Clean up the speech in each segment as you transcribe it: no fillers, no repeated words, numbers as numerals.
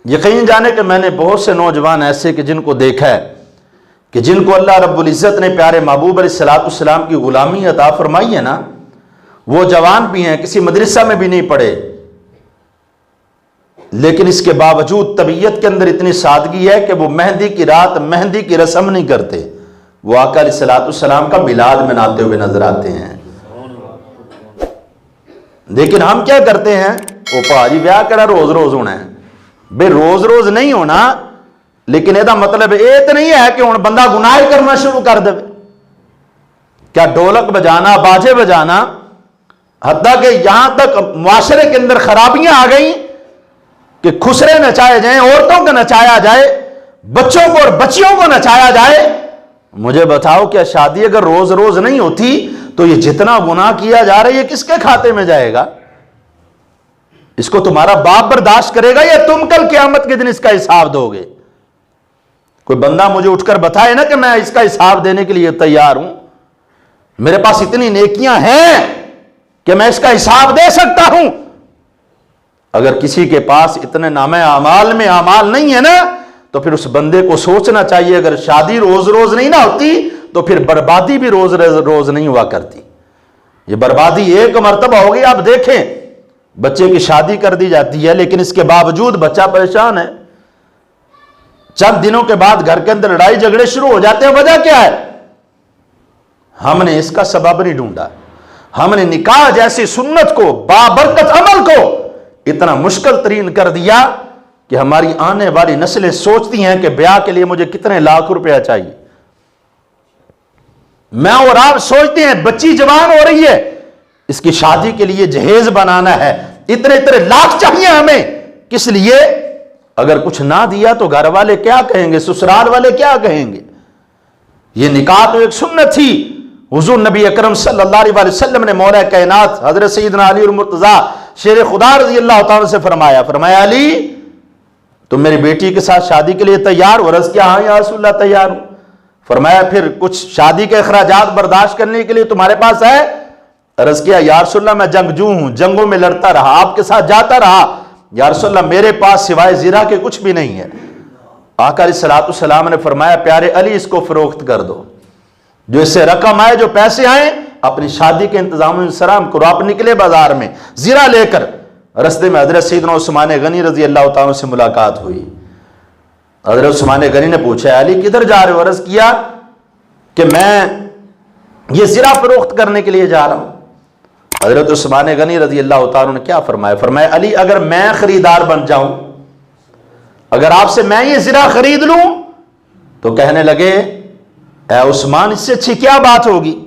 یقین جانے کہ میں نے بہت سے نوجوان ایسے کہ جن کو دیکھا ہے کہ جن کو اللہ رب العزت نے پیارے محبوب علیہ السلام کی غلامی عطا فرمائی ہے نا، وہ جوان بھی ہیں، کسی مدرسہ میں بھی نہیں پڑھے، لیکن اس کے باوجود طبیعت کے اندر اتنی سادگی ہے کہ وہ مہندی کی رات مہندی کی رسم نہیں کرتے، وہ آقا علیہ السلام کا میلاد مناتے ہوئے نظر آتے ہیں۔ لیکن ہم کیا کرتے ہیں، وہ پاجی بیاہ کرا روز روز ہونا ہے، بے روز روز نہیں ہونا، لیکن یہ مطلب یہ تو نہیں ہے کہ ہوں بندہ گناہ کرنا شروع کر دے۔ کیا ڈولک بجانا، باجے بجانا، حتیٰ کہ یہاں تک معاشرے کے اندر خرابیاں آ گئیں کہ خسرے نچائے جائیں، عورتوں کو نچایا جائے، بچوں کو اور بچیوں کو نچایا جائے۔ مجھے بتاؤ کیا شادی اگر روز روز نہیں ہوتی تو یہ جتنا گناہ کیا جا رہا ہے یہ کس کے کھاتے میں جائے گا؟ اس کو تمہارا باپ برداشت کرے گا یا تم کل قیامت کے دن اس کا حساب دو گے؟ کوئی بندہ مجھے اٹھ کر بتائے نا کہ میں اس کا حساب دینے کے لیے تیار ہوں، میرے پاس اتنی نیکیاں ہیں کہ میں اس کا حساب دے سکتا ہوں۔ اگر کسی کے پاس اتنے نامہ اعمال میں اعمال نہیں ہے نا تو پھر اس بندے کو سوچنا چاہیے، اگر شادی روز روز نہیں نہ ہوتی تو پھر بربادی بھی روز روز نہیں ہوا کرتی۔ یہ بربادی ایک مرتبہ ہوگی، آپ دیکھیں بچے کی شادی کر دی جاتی ہے لیکن اس کے باوجود بچہ پریشان ہے، چند دنوں کے بعد گھر کے اندر لڑائی جھگڑے شروع ہو جاتے ہیں۔ وجہ کیا ہے؟ ہم نے اس کا سبب نہیں ڈھونڈا، ہم نے نکاح جیسی سنت کو، بابرکت عمل کو اتنا مشکل ترین کر دیا کہ ہماری آنے والی نسلیں سوچتی ہیں کہ بیاہ کے لیے مجھے کتنے لاکھ روپیہ چاہیے۔ میں اور آپ سوچتے ہیں بچی جوان ہو رہی ہے، اس کی شادی کے لیے جہیز بنانا ہے، اتنے لاکھ چاہیے ہمیں، کس لیے؟ اگر کچھ نہ دیا تو گھر والے کیا کہیں گے، سسرال والے کیا کہیں گے؟ یہ نکاح تو ایک سنت تھی۔ حضور نبی اکرم صلی اللہ علیہ وسلم نے مولا کائنات حضرت سیدنا علی المرتضیٰ شیر خدا رضی اللہ تعالیٰ سے فرمایا علی تم میری بیٹی کے ساتھ شادی کے لیے تیار ہو؟ عرض کیا ہاں یا رسول اللہ تیار ہوں۔ فرمایا پھر کچھ شادی کے اخراجات برداشت کرنے کے لیے تمہارے پاس ہے؟ عرض کیا یا رسول اللہ میں جنگجو ہوں، جنگوں میں لڑتا رہا، آپ کے ساتھ جاتا رہا، یا رسول اللہ میرے پاس سوائے زیرہ کے کچھ بھی نہیں ہے۔ آقا علیہ السلام نے فرمایا پیارے علی اس کو فروخت کر دو، جو اس سے رقم آئے، جو پیسے آئیں اپنی شادی کے انتظام انصرام کرو۔ آپ نکلے بازار میں زیرہ لے کر، رستے میں حضرت سیدنا عثمان غنی رضی اللہ تعالیٰ سے ملاقات ہوئی۔ حضرت عثمان غنی نے پوچھا علی کدھر جا رہے ہو؟ عرض کیا کہ میں یہ زیرہ فروخت کرنے کے لیے جا رہا ہوں۔ حضرت عثمان غنی رضی اللہ تعالیٰ نے کیا فرمایا علی اگر میں خریدار بن جاؤں، اگر آپ سے میں یہ زیرہ خرید لوں، تو کہنے لگے اے عثمان اس سے اچھی کیا بات ہوگی؟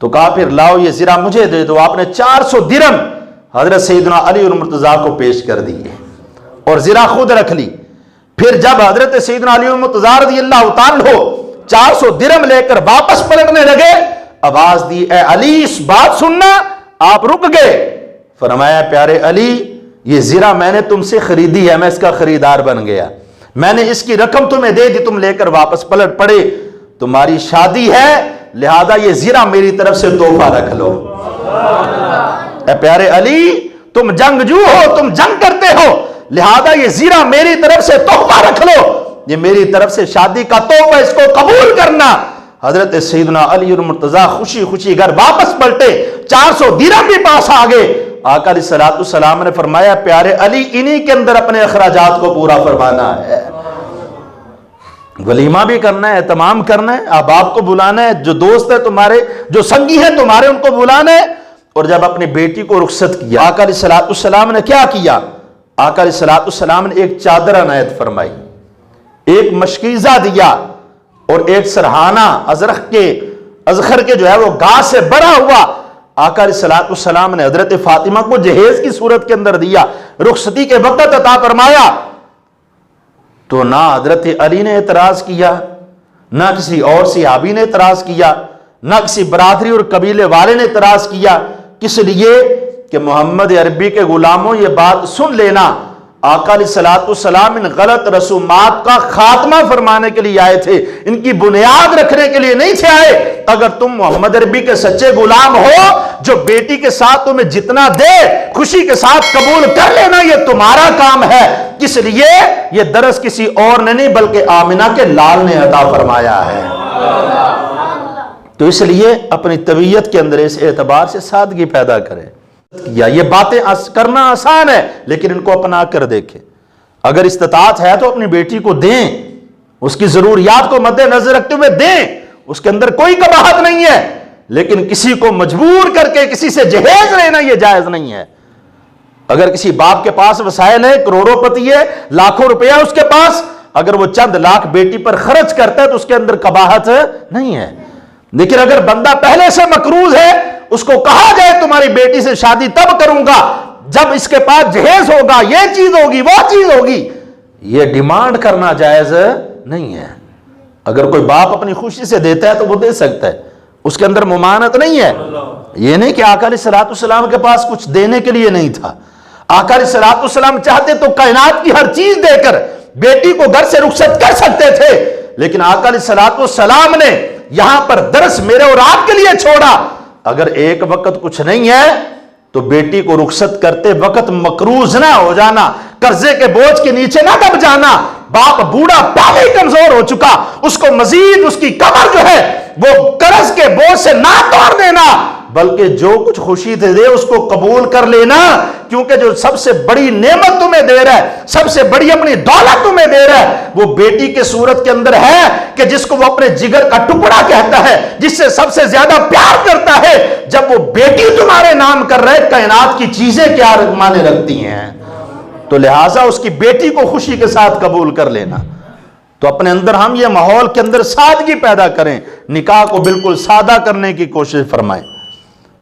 تو کہا پھر لاؤ یہ زیرہ مجھے دے دو۔ آپ نے 400 درہم حضرت سیدنا علی المرتضیٰ کو پیش کر دیے اور زیرہ خود رکھ لی۔ پھر جب حضرت سیدنا علی المرتضیٰ رضی اللہ تعالیٰ 400 درہم لے کر واپس پلٹنے لگے، آواز دی اے علی اس بات سننا، آپ رک گئے۔ فرمایا پیارے علی یہ زیرہ میں نے تم سے خریدی ہے، میں اس کا خریدار بن گیا، میں نے اس کی رقم تمہیں دے دی، تم لے کر واپس پلٹ پڑے، تمہاری شادی ہے لہذا یہ زیرہ میری طرف سے تحفہ رکھ لو۔ اے پیارے علی تم جنگجو ہو، تم جنگ کرتے ہو، لہذا یہ زیرہ میری طرف سے تحفہ رکھ لو، یہ میری طرف سے شادی کا تحفہ، اس کو قبول کرنا۔ حضرت سیدنا علی المرتضیٰ خوشی خوشی گھر واپس پلٹے، 400 درہم بھی پاس آ گئے۔ آقا علیہ السلام نے فرمایا پیارے علی انہی کے اندر اپنے اخراجات کو پورا فرمانا ہے، ولیمہ بھی کرنا ہے، اہتمام کرنا ہے، احباب کو بلانا ہے، جو دوست ہے تمہارے، جو سنگی ہیں تمہارے ان کو بلانا ہے۔ اور جب اپنی بیٹی کو رخصت کیا، آقا علیہ السلام نے کیا کیا؟ آقا علیہ السلام نے ایک چادر عنایت فرمائی، ایک مشکیزہ دیا اور ایک سرہانہ ازخر کے جو ہے وہ گھاس سے بھرا ہوا آقا علیہ السلام نے حضرت فاطمہ کو جہیز کی صورت کے اندر دیا۔ رخصتی کے وقت عطا فرمایا تو نہ حضرت علی نے اعتراض کیا، نہ کسی اور صحابی نے اعتراض کیا، نہ کسی برادری اور قبیلے والے نے اعتراض کیا۔ کس لیے؟ کہ محمد عربی کے غلاموں یہ بات سن لینا، آقا علیہ السلام ان غلط رسومات کا خاتمہ فرمانے کے لیے آئے تھے، ان کی بنیاد رکھنے کے لیے نہیں تھے آئے۔ اگر تم محمد عربی کے سچے غلام ہو، جو بیٹی کے ساتھ تمہیں جتنا دے خوشی کے ساتھ قبول کر لینا، یہ تمہارا کام ہے۔ کس لیے؟ یہ درس کسی اور نے نہیں بلکہ آمنہ کے لال نے عطا فرمایا ہے۔ تو اس لیے اپنی طبیعت کے اندر اس اعتبار سے سادگی پیدا کریں۔ یہ باتیں کرنا آسان ہے لیکن ان کو اپنا کر دیکھیں۔ اگر استطاعت ہے تو اپنی بیٹی کو دیں، اس کی ضروریات کو مد نظر رکھتے ہوئے دیں، اس کے اندر کوئی قباحت نہیں ہے، لیکن کسی کو مجبور کر کے کسی سے جہیز لینا یہ جائز نہیں ہے۔ اگر کسی باپ کے پاس وسائل ہے، کروڑوں پتی ہے، لاکھوں روپیہ اس کے پاس، اگر وہ چند لاکھ بیٹی پر خرچ کرتا ہے تو اس کے اندر قباحت نہیں ہے۔ لیکن اگر بندہ پہلے سے مقروض ہے، اس کو کہا جائے تمہاری بیٹی سے شادی تب کروں گا جب اس کے پاس جہیز ہوگا، یہ چیز ہوگی، وہ چیز ہوگی، یہ ڈیمانڈ کرنا جائز نہیں ہے۔ اگر کوئی باپ اپنی خوشی سے دیتا ہے تو وہ دے سکتا ہے، اس کے اندر ممانعت نہیں ہے۔ یہ نہیں کہ آقا علیہ السلام کے پاس کچھ دینے کے لیے نہیں تھا، آقا علیہ السلام چاہتے تو کائنات کی ہر چیز دے کر بیٹی کو گھر سے رخصت کر سکتے تھے، لیکن آقا علیہ السلام نے یہاں پر درس میرے اور آپ کے لیے چھوڑا۔ اگر ایک وقت کچھ نہیں ہے تو بیٹی کو رخصت کرتے وقت مقروض نہ ہو جانا، قرضے کے بوجھ کے نیچے نہ دب جانا۔ باپ بوڑھا پہلے ہی کمزور ہو چکا، اس کو مزید اس کی کمر جو ہے وہ قرض کے بوجھ سے نہ توڑ دینا، بلکہ جو کچھ خوشی دے دے اس کو قبول کر لینا، کیونکہ جو سب سے بڑی نعمت تمہیں دے رہا ہے، سب سے بڑی اپنی دولت تمہیں دے رہا ہے، وہ بیٹی کے صورت کے اندر ہے کہ جس کو وہ اپنے جگر کا ٹکڑا کہتا ہے، جس سے سب سے زیادہ پیار کرتا ہے۔ جب وہ بیٹی تمہارے نام کر رہے، کائنات کی چیزیں کیا معنی رکھتی ہیں؟ تو لہٰذا اس کی بیٹی کو خوشی کے ساتھ قبول کر لینا۔ تو اپنے اندر ہم یہ ماحول کے اندر سادگی پیدا کریں، نکاح کو بالکل سادہ کرنے کی کوشش فرمائیں۔